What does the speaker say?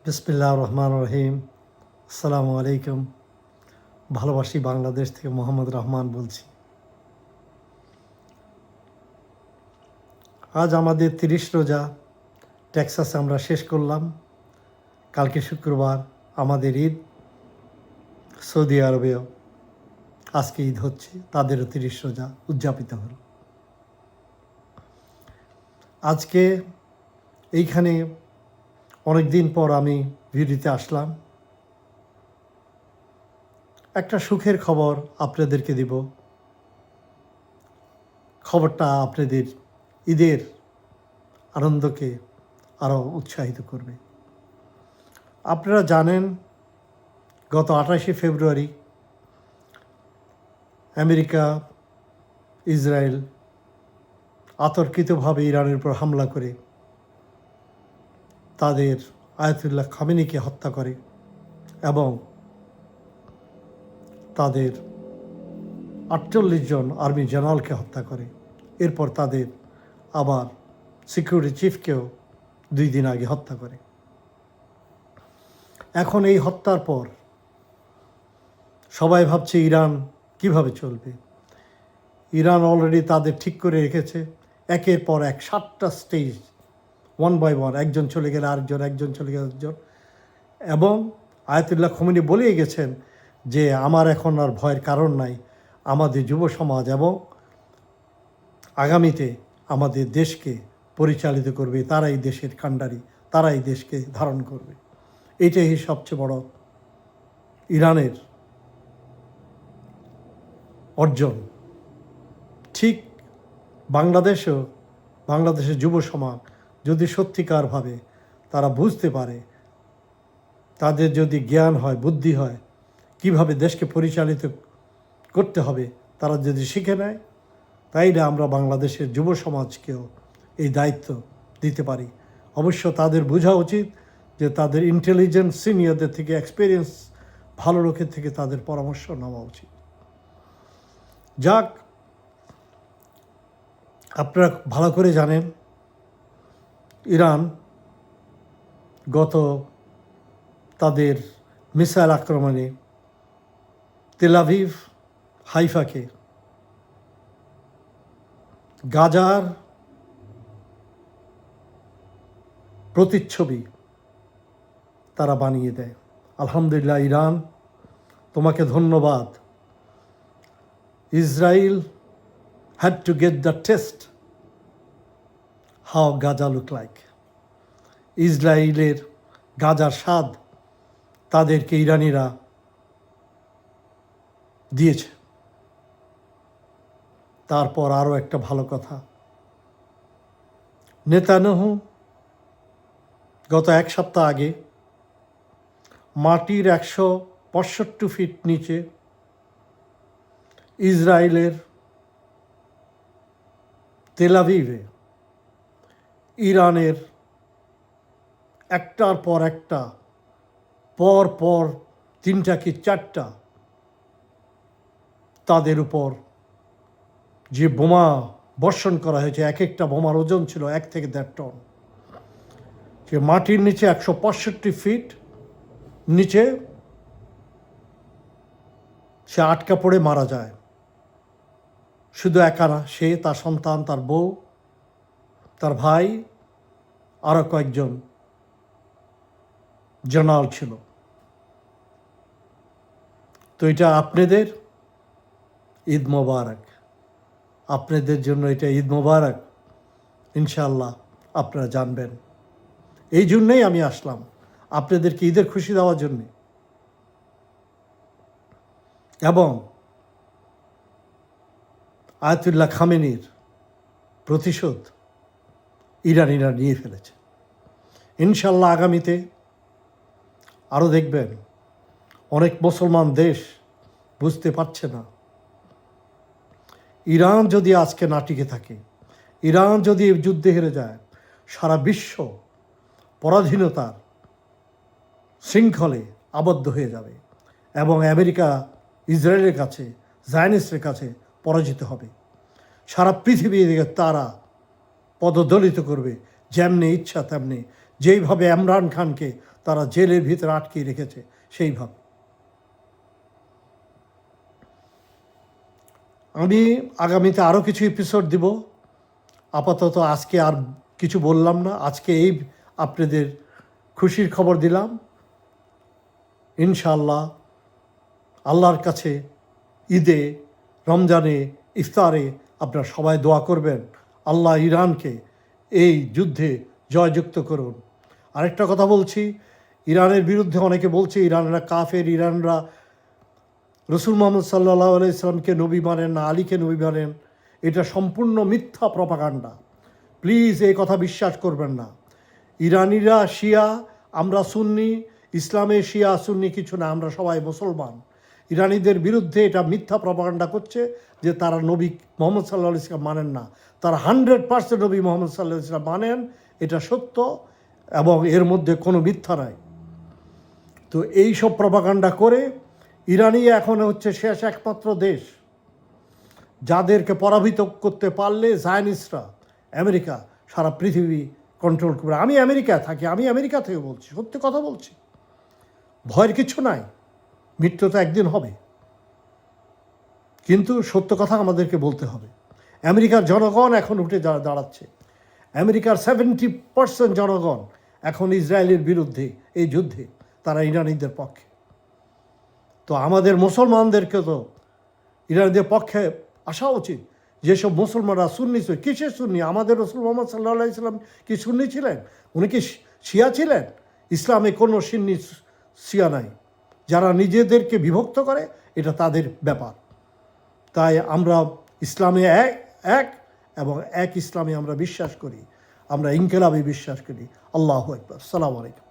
বিসমিল্লাহির রহমানির রহিম। আসসালামু আলাইকুম। ভালোবাসি বাংলাদেশ থেকে মোহাম্মদ রহমান বলছি। আজ আমাদের 30 রোজা টেক্সাসে আমরা শেষ করলাম। কালকে শুক্রবার আমাদের ঈদ। সৌদি আরবেও আজকে ঈদ হচ্ছে, তাদেরও 30 রোজা উদযাপিত হলো। আজকে এইখানে অনেক দিন পর আমি ভিডিওতে আসলাম। একটা সুখের খবর আপনাদেরকে দিব। খবরটা আপনাদের ঈদের আনন্দকে আরও উৎসাহিত করবে। আপনারা জানেন, গত 28শে ফেব্রুয়ারি আমেরিকা, ইসরায়েল অতর্কিতভাবে ইরানের উপর হামলা করে তাদের আয়াতুল্লাহ খামেনিকে হত্যা করে এবং তাদের 48 জন আর্মি জেনারেলকে হত্যা করে। এরপর তাদের আবার সিকিউরিটি চিফকেও 2 দিন আগে হত্যা করে। এখন এই হত্যার পর সবাই ভাবছে ইরান কিভাবে চলবে। ইরান অলরেডি তাদের ঠিক করে রেখেছে একের পর এক 7টা স্টেজ, 1 বাই 1, একজন চলে গেলে আরেকজন, একজন চলে গেলে আরেকজন। এবং আয়াতুল্লাহ খামেনি বলেই গেছেন যে আমার এখন আর ভয়ের কারণ নাই। আমাদের যুব সমাজ এবং আগামীতে আমাদের দেশকে পরিচালিত করবে, তারাই দেশের কাণ্ডারি, তারাই দেশকে ধারণ করবে। এটাই সবচেয়ে বড় ইরানের অর্জন। ঠিক বাংলাদেশের যুব সমাজ যদি সত্যিকারভাবে তারা বুঝতে পারে, তাদের যদি জ্ঞান হয়, বুদ্ধি হয়, কিভাবে দেশকে পরিচালিত করতে হবে, তারা যদি শিখে নেয়, তাইলে আমরা বাংলাদেশের যুব সমাজকেও এই দায়িত্ব দিতে পারি। অবশ্য তাদের বোঝা উচিত যে তাদের ইন্টেলিজেন্স সিনিয়রদের থেকে, এক্সপিরিয়েন্স ভালো লোকের থেকে তাদের পরামর্শ নেওয়া উচিত। যাক, আপনারা ভালো করে জানেন ইরান গত তাদের মিসাইল আক্রমণে তেল আভিভ, হাইফাকে, গাজার প্রতিচ্ছবি তারা বানিয়ে দেয়। আলহামদুলিল্লাহ, ইরান তোমাকে ধন্যবাদ। Israel had to get the test how Gaza look like. ইসরায়েলের গাজার স্বাদ তাদেরকে ইরানিরা দিয়েছে। তারপর আরও একটা ভালো কথা, নেতানিয়াহু গত 1 সপ্তাহ আগে মাটির 165 ফিট নিচে ইসরায়েলের তেল আভিভে ইরানের একটার পর একটা, পর 3টা কি 4টা তাদের উপর যে বোমা বর্ষণ করা হয়েছে, এক একটা বোমার ওজন ছিল 1 থেকে 1.5 টন। যে মাটির নিচে 165 ফিট নিচে সে আটকা পড়ে মারা যায়। শুধু একা না, সে, তার সন্তান, তার বউ, তার ভাই, আরও কয়েকজন জেনারেল ছিল। তো এটা আপনাদের ঈদ মোবারক, আপনাদের জন্য এটা ঈদ মোবারক। ইনশাআল্লাহ আপনারা জানবেন। এই জন্যই আমি আসলাম, আপনাদেরকে ঈদের খুশি দেওয়ার জন্যে। এবং আয়াতুল্লাহ খামেনির প্রতিশোধ ইরানিরা নিয়ে ফেলেছে। ইনশাআল্লাহ আগামীতে আরও দেখবেন অনেক মুসলমান দেশ বুঝতে পারছে না, ইরান যদি আজকে না টিকে থাকে, ইরান যদি যুদ্ধে হেরে যায়, সারা বিশ্ব পরাধীনতার শৃঙ্খলে আবদ্ধ হয়ে যাবে এবং আমেরিকা ইসরায়েলের কাছে, জায়নিস্টের কাছে পরাজিত হবে। সারা পৃথিবী দিকে তারা পদদলিত করবে, যেমনি ইচ্ছা তেমনি। যেইভাবে ইমরান খানকে তারা জেলের ভিতরে আটকে রেখেছে সেইভাবে। আমি আগামীতে আরও কিছু এপিসোড দিব, আপাতত আজকে আর কিছু বললাম না। আজকে এই আপনাদের খুশির খবর দিলাম। ইনশাআল্লাহ আল্লাহর কাছে ঈদে, রমজানে, ইফতারে আপনারা সবাই দোয়া করবেন, আল্লাহ ইরানকে এই যুদ্ধে জয়যুক্ত করুন। আরেকটা কথা বলছি, ইরানের বিরুদ্ধে অনেকে বলছে ইরানরা কাফের, ইরানরা রসুল মোহাম্মদ সাল্লাল্লাহু আলাইহি সাল্লামকে নবী মানেন না, আলীকে নবী মানেন। এটা সম্পূর্ণ মিথ্যা প্রপাগান্ডা। প্লিজ এই কথা বিশ্বাস করবেন না। ইরানিরা শিয়া, আমরা সুন্নি। ইসলামে শিয়া সুন্নি কিছু না, আমরা সবাই মুসলমান। ইরানিদের বিরুদ্ধে এটা মিথ্যা প্রপাগান্ডা করছে যে তারা নবী মোহাম্মদ সাল্লাল্লাহু আলাইহি সাল্লাম মানেন না। তারা 100% নবী মোহাম্মদ সাল্লাল্লাহু আলাইহি সাল্লাম মানেন, এটা সত্য এবং এর মধ্যে কোনো মিথ্যা নাই। তো এই সব প্রপাগান্ডা করে ইরানই এখন হচ্ছে শেষ একমাত্র দেশ যাদেরকে পরাজিত করতে পারলে জায়নিস্টরা, আমেরিকা সারা পৃথিবী কন্ট্রোল করবে। আমি আমেরিকায় থাকি, আমি আমেরিকা থেকে বলছি, সত্যি কথা বলছি। ভয়ের কিছু নাই, মৃত্যু তো একদিন হবে, কিন্তু সত্য কথা আমাদেরকে বলতে হবে। আমেরিকার জনগণ এখন উঠে দাঁড়াচ্ছে। আমেরিকার 70% জনগণ এখন ইসরায়েলের বিরুদ্ধে এই যুদ্ধে, তারা ইরানিদের পক্ষে। তো আমাদের মুসলমানদেরকে তো ইরানিদের পক্ষে আসা উচিত। যেসব মুসলমানরা সুন্নি, কিসের সুন্নি? আমাদের রসুল মোহাম্মদ সাল্লাল্লাহু আলাইহি সাল্লাম কি সুন্নি ছিলেন? উনি কি শিয়া ছিলেন? ইসলামে কোনো সুন্নি শিয়া নাই। যারা নিজেদেরকে বিভক্ত করে এটা তাদের ব্যাপার। তাই আমরা ইসলামে এক এবং এক ইসলামে আমরা বিশ্বাস করি, আমরা ইনকিলাবে বিশ্বাস করি। আল্লাহু আকবার। আসসালামু আলাইকুম।